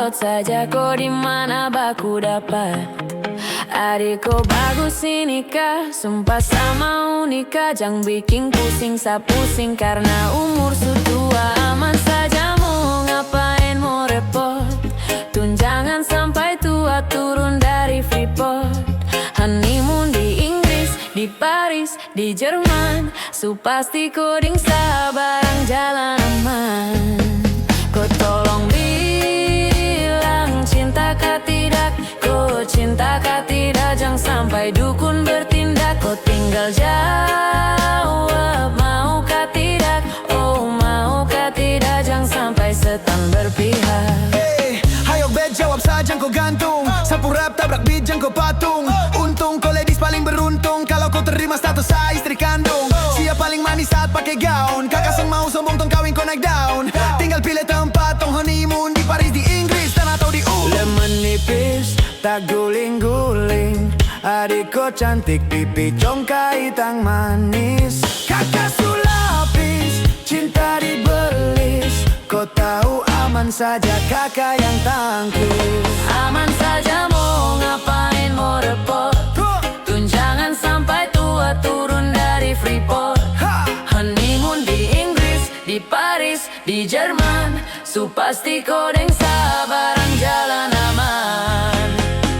laut saja, kau di mana baku dapat? Adik kau bagus ini kah? Sumpah sama unika, jangan bikin pusing, sa pusing karena umur sudah aman saja, mau ngapain mau repot? Tunjangan sampai tua turun dari Freeport. Honeymoon di Inggris, di Paris, di Jerman, su pasti koding barang jalan aman. Kau tolong bilang cinta kah tidak? Kau cinta kah tidak? Jangan sampai dukun bertindak. Kau tinggal jawab mau kah tidak? Oh mau kah tidak? Jangan sampai setan berpihak. Hey, hayo bet jawab saja kau gantung. Sapu rap tabrak beat jangan kau patung. Untung kau ladies paling beruntung kalau kau terima status saya istri kandung. Siapa paling manis saat pakai gaun? Kakak sang mau sombong tong kawin kau naik down. Tinggal pilih tempat tong honeymoon di Paris, di Inggris, dan atau di lemon nipis, tak guling-guling. Adik kau cantik, pipi congkai tang manis. Kakak sulapis, cinta dibelis. Kau tahu aman saja kakak yang tangkis. Aman saja mau ngapain mau repot? Tunjangan sampai tua turun dari Freeport. Honeymoon di Inggris, di Paris, di Jerman, su pasti kodeng barang jalan aman.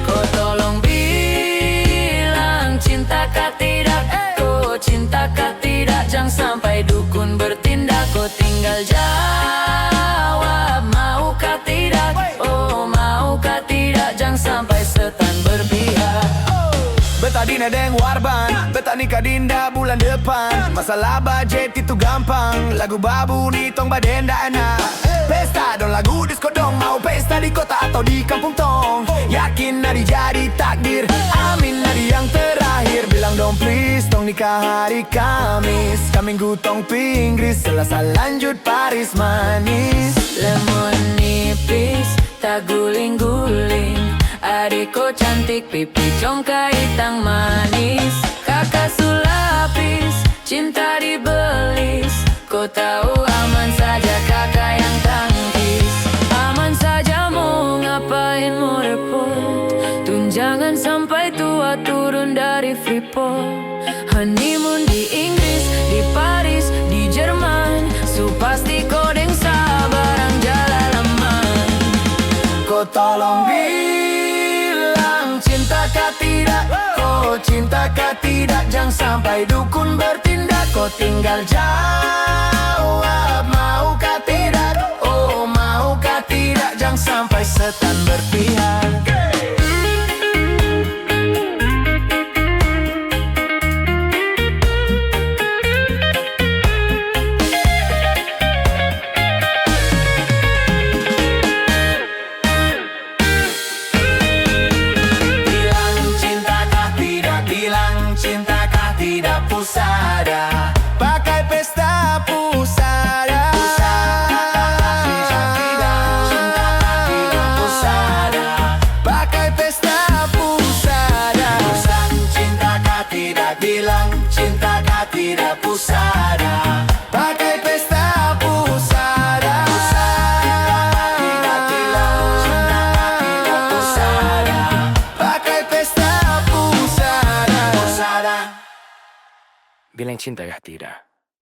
Kau tolong bilang cinta kah tidak? Kau cinta kah tidak? Jangan sampai dukun bertindak. Kau tinggal jawab mau kah tidak? Oh mau kah tidak? Jangan sampai setan berpihak. Beta di nedeng warban, beta nikah dinda bulan depan. Masalah budget itu gampang, lagu babu nih tong badenda enak. Pesta dong lagu disco dong, mau pesta di kota atau di kampung tong. Yakin nadi jadi takdir, amin nadi yang terakhir. Bilang dong please tong nikah hari Kamis. Kaminggu tong Inggris, Selasa lanjut Paris manis. Lemon nipis, tak guling-guling. Adik kau cantik, pipi congkai tang manis. Kakak sulapis, cinta dibelis. Kau tahu aman saja kakak yang tangkis. Aman saja mau ngapain mau repot? Tunjangan sampai tua turun dari Freeport. Honeymoon di Inggris, di Paris, di Jerman, su pasti kodeng barang jalan aman. Kau tolong bilang cinta kah tidak? Kau cinta kah tidak? Jangan sampai dukun bertindak. Kau tinggal jawab mau kah tidak? Oh mau kah tidak? Jangan sampai setan berpihak. Cinta kah tidak pusada? Pakai pesta pusada. Cinta kah tidak pusada? Pakai pesta pusada. Cinta kah tidak? Bilang cinta kah tidak pusada? Pakai pesta pusada. Bilang cinta kah tidak?